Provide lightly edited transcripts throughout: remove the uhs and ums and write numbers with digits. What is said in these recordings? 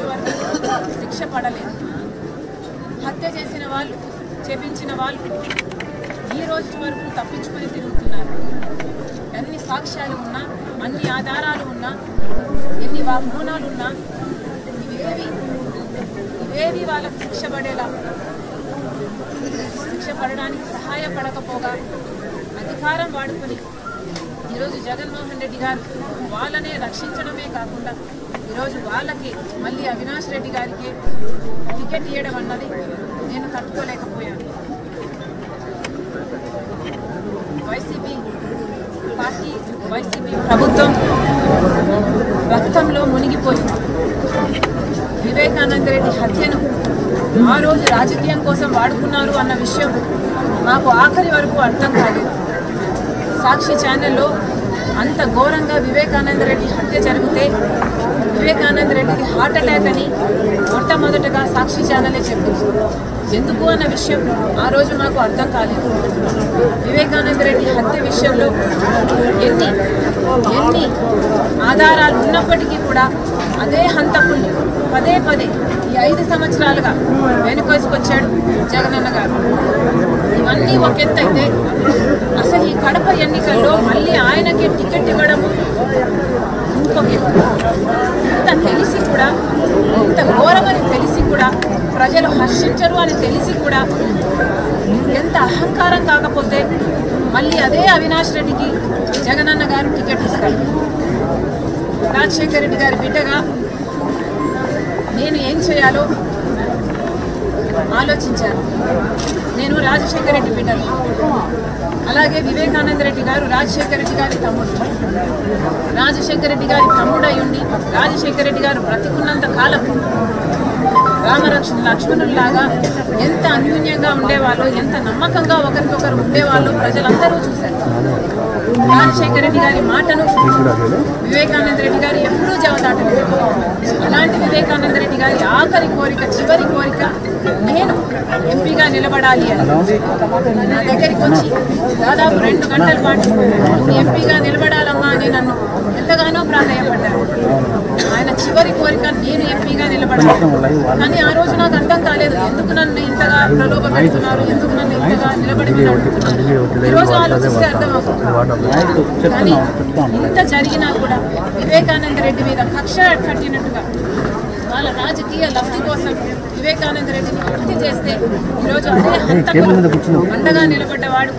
రోజు వరకు శిక్ష పడలేదు. హత్య చేసిన వాళ్ళు, చేపించిన వాళ్ళు ఈ రోజు వరకు తప్పించుకొని తిరుగుతున్నారు. ఎన్ని సాక్ష్యాలు ఉన్నా, అన్ని ఆధారాలు ఉన్నా, ఎన్ని వాగ్దానాలు ఉన్నా ఇవేవి వాళ్ళకు శిక్ష పడడానికి సహాయపడకపోగా అధికారం వాడుకొని ఈరోజు జగన్మోహన్ రెడ్డి గారు వాళ్ళనే రక్షించడమే కాకుండా ఈరోజు వాళ్ళకి మళ్ళీ అవినాష్ రెడ్డి గారికి టికెట్ ఇవ్వడం అన్నది నేను తట్టుకోలేకపోయాను. వైసీపీ పార్టీ, వైసీపీ ప్రభుత్వం రక్తంలో మునిగిపోయింది. వివేకానంద రెడ్డి హత్యను ఆ రోజు రాజకీయం కోసం వాడుకున్నారు అన్న విషయం నాకు ఆఖరి వరకు అర్థం కాలేదు. సాక్షి ఛానల్లో అంత ఘోరంగా వివేకానంద రెడ్డి హత్య జరిగితే వివేకానంద రెడ్డికి హార్ట్ అటాక్ అని మొట్టమొదటగా సాక్షి ఛానలే చెప్పింది. ఎందుకు అన్న విషయం ఆ రోజు నాకు అర్థం కాలేదు. వివేకానంద రెడ్డి హత్య విషయంలో ఎన్ని ఆధారాలు ఉన్నప్పటికీ కూడా అదే హంతకుల్ని పదే ఈ 5 సంవత్సరాలుగా వెనుకొసుకొచ్చాడు జగనన్న గారు. ఇవన్నీ ఒక ఎత్తు అయితే అసలు ఈ కడప ఎన్నికల్లో మళ్ళీ ఆయనకే టికెట్ ఇవ్వడము ఇంకొక ఎత్తు. ఇంత తెలిసి కూడా, ఇంత ఘోరమని తెలిసి కూడా, ప్రజలు హర్షించరు అని తెలిసి కూడా ఎంత అహంకారం కాకపోతే మళ్ళీ అదే అవినాష్ రెడ్డికి జగనన్న గారు టికెట్ ఇస్తారు. రాజశేఖర రెడ్డి గారి బిడ్డగా నేను ఏం చేయాలో ఆలోచించాను. నేను రాజశేఖర రెడ్డి బిడ్డను, అలాగే వివేకానంద రెడ్డి గారు రాజశేఖర రెడ్డి గారి తమ్ముడు. రాజశేఖర రెడ్డి గారి తమ్ముడు అయ్యుండి రాజశేఖర రెడ్డి గారు బ్రతికున్నంత కాలం లక్ష్మణుల్లాగా ఎంత అన్యూన్యంగా ఉండేవాళ్ళు, ఎంత నమ్మకంగా ఒకరికొకరు ఉండేవాళ్ళు ప్రజలందరూ చూశారు. రాజశేఖర రెడ్డి గారి మాటను వివేకానంద రెడ్డి గారు ఎప్పుడూ జవదాటలేదు. అలాంటి వివేకానంద రెడ్డి గారి ఆఖరి కోరిక, చివరి కోరిక నేను ఎంపీగా నిలబడాలి అని నా దగ్గరికి వచ్చి దాదాపు 2 గంటల పాటు ఎంపీగా నిలబడాలమ్మా అని నన్ను ఎంతగానో ప్రాధాన్యపడ్డారు. ఆయన చివరి కోరిక నేను ఎంపీగా నిలబడాలి. కానీ ఆ రోజు నాకు అర్థం కాలేదు, ఎందుకు నన్ను ఇంతగా ప్రలోభ పెడుతున్నారు, ఎందుకు నన్ను ఇంతగా నిలబడి అడుగుతున్నారు. ఈరోజు ఆలోచిస్తే అర్థమవుతుంది. కానీ ఇంత జరిగినా కూడా వివేకానంద రెడ్డి మీద కక్ష కట్టినట్టుగా వాళ్ళ రాజకీయ లబ్ధి కోసం వివేకానంద రెడ్డిని హత్య చేస్తే ఈరోజు అదే హంతకులు అండగా నిలబడ్డవాడు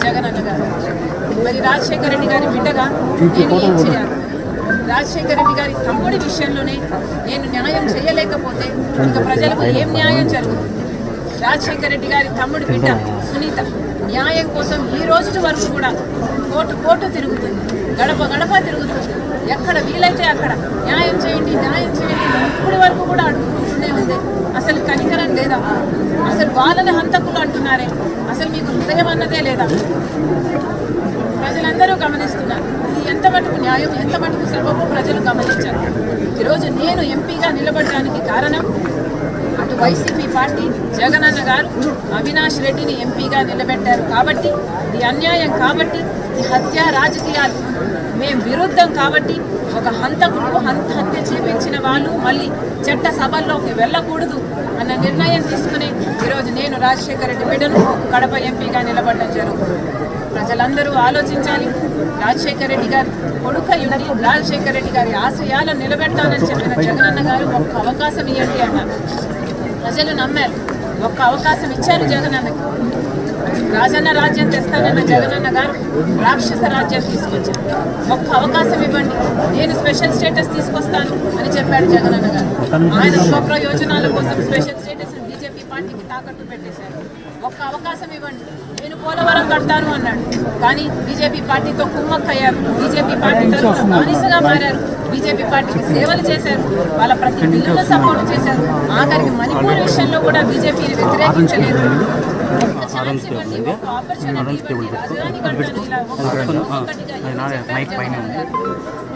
జగనన్న గారు. మరి రాజశేఖర రెడ్డి గారి బిడ్డగా నేను ఏం చేయాలి? రాజశేఖర రెడ్డి గారి తమ్ముడి విషయంలోనే నేను న్యాయం చేయలేకపోతే ఇంకా ప్రజలకు ఏం న్యాయం జరుగుతుంది? రాజశేఖర రెడ్డి గారి తమ్ముడి బిడ్డ సునీత న్యాయం కోసం ఈ రోజు వరకు కూడా కోర్టు తిరుగుతుంది, గడప తిరుగుతుంది. ఎక్కడ వీలైతే అక్కడ న్యాయం చేయండి, న్యాయం చేయండి ఇప్పటి వరకు కూడా అడుగుతూనే ఉంది. అసలు కనికరం లేదా? అసలు వాళ్ళని హంతకులు అంటున్నారే, అసలు మీకు హృదయం అన్నదే లేదా? ప్రజలందరూ గమనిస్తున్నారు. ఇది ఎంత మటుకు న్యాయం, ఎంత మటుకు సర్వము ప్రజలు గమనించారు. ఈరోజు నేను ఎంపీగా నిలబడడానికి కారణం అటు వైసీపీ పార్టీ, జగనన్న గారు అవినాష్ రెడ్డిని ఎంపీగా నిలబెట్టారు కాబట్టి, ఇది అన్యాయం కాబట్టి, ఈ హత్య రాజకీయాలు మేము విరుద్ధం కాబట్టి, ఒక హంతకుడు హత్య చేపించిన వాళ్ళు మళ్ళీ చట్ట సభల్లోకి వెళ్ళకూడదు అన్న నిర్ణయం తీసుకుని ఈరోజు నేను రాజశేఖర రెడ్డి బిడ్డను కడప ఎంపీగా నిలబడడం జరుగుతుంది. ప్రజలందరూ ఆలోచించాలి. రాజశేఖర రెడ్డి గారి కొడుకయ్యుండి రాజశేఖర రెడ్డి గారి ఆశయాలను నిలబెట్టాలని చెప్పిన జగనన్న గారు ఒక్క అవకాశం ఇవ్వండి అన్నారు. ప్రజలు నమ్మారు, ఒక్క అవకాశం ఇచ్చారు జగనన్నకి. రాజన్న రాజ్యం తెస్తానన్న జగనన్న గారు రాక్షస రాజ్యం తీసుకొచ్చారు. ఒక్క అవకాశం ఇవ్వండి, నేను స్పెషల్ స్టేటస్ తీసుకొస్తాను అని చెప్పాడు జగనన్న గారు. ఆయన స్వప్రయోజనాల కోసం స్పెషల్ స్టేటస్ బీజేపీ పార్టీకి తాకట్టు పెట్టేశారు. ఒక్క అవకాశం ఇవ్వండి, నేను పోలవరం కడతాను అన్నాడు. కానీ బీజేపీ పార్టీతో కుమ్మక్కయ్యారు, బీజేపీ పార్టీ తరఫున బానిసగా మారారు, బీజేపీ పార్టీకి సేవలు చేశారు, వాళ్ళ ప్రతి బిల్లును సపోర్ట్ చేశారు. ఆఖరికి మణిపూర్ విషయంలో కూడా బీజేపీని వ్యతిరేకించలేదు.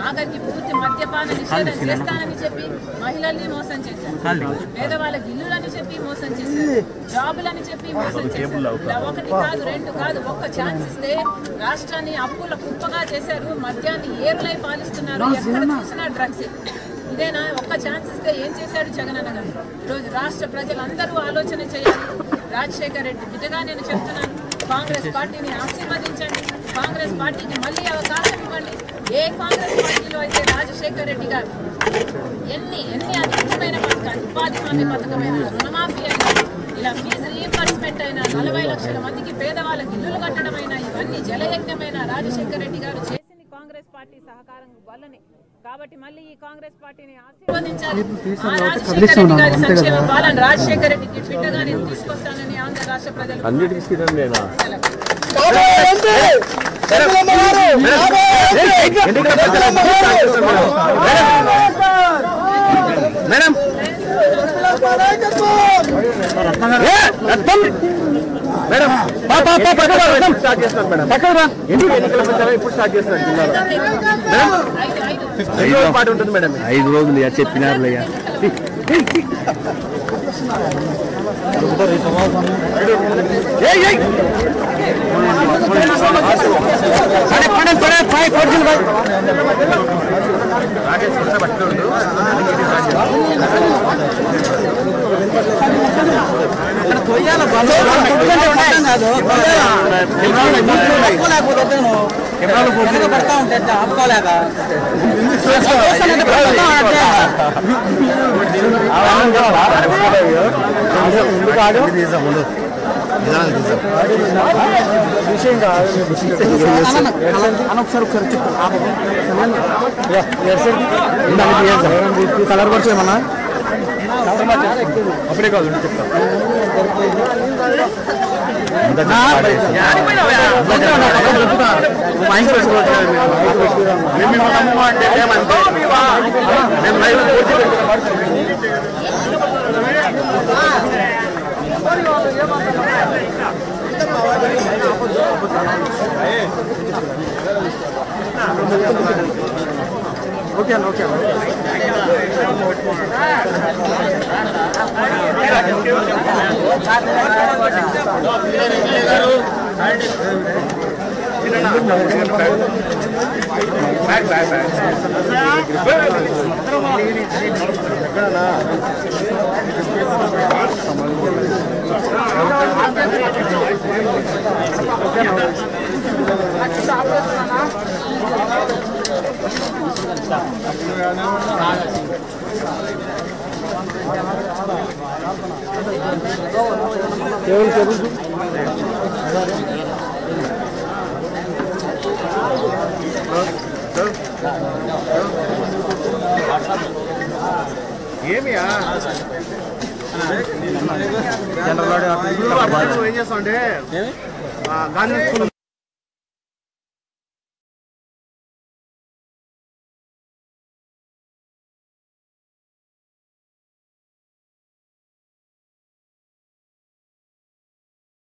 ఆఖరికి పూర్తి మద్యపాన నిషేధం చేస్తానని చెప్పి మహిళల్ని మోసం చేశారు, పేదవాళ్ళకి ఇల్లులని చెప్పి మోసం చేశారు, జాబులని చెప్పి మోసం చేశారు. ఒకటి కాదు, రెండు కాదు, ఒక్క ఛాన్స్ ఇస్తే రాష్ట్రాన్ని అప్పుల కుప్పగా చేశారు, మద్యాన్ని ఏరులై పాలిస్తున్నారు, ఎక్కడ చూసినా డ్రగ్స్. ఇదేనా ఒక్క ఛాన్స్ ఇస్తే ఏం చేశాడు జగన్ అన్న గారు? ఈరోజు రాష్ట్ర ప్రజలందరూ ఆలోచన చేయాలి. రాజశేఖర్ రెడ్డి బిడ్డగా నేను చెప్తున్నాను, కాంగ్రెస్ పార్టీని ఆశీర్వదించండి, కాంగ్రెస్ పార్టీకి మళ్ళీ అవకాశం ఇవ్వండి. ఏ కాంగ్రెస్ పార్టీలో అయితే రాజశేఖర్ రెడ్డి గారు ఎన్ని అద్భుతమైన పథకాలు, ఉపాధి హామీ పథకమైన, రుణమాఫీ అయినా, ఇలా ఫీజు రీఎంబర్స్మెంట్ అయినా, 40 లక్షల మందికి పేదవాళ్ళకి ఇల్లులు కట్టడమైనా, ఇవన్నీ జలయజ్ఞమైన రాజశేఖర్ రెడ్డి గారు చేసింది కాంగ్రెస్ పార్టీ సహకారం వల్లనే. కాబట్టి మళ్ళీ ఈ కాంగ్రెస్ పార్టీని ఆశీర్వదించాలి. ఆ రాజశేఖర్ రెడ్డి గారి సంక్షేమ పాలన రాజశేఖర్ రెడ్డికి బిడ్డగా నేను తీసుకొస్తానని ఆంధ్ర రాష్ట్ర ప్రజలు ఇప్పుడు స్టార్ట్ చేస్తున్నారు జిల్లాలో 5 రోజుల పాటు ఉంటుంది మేడం. 5 రోజులు చెప్పినారు. కలర్ పడుతుంది ఏమన్నా అప్పుడే కాదు చెప్తా. ఓకే అన్న ఓకే ఏమియా జనరల్ ఏం చేస్తామంటే గాంధీ స్కూల్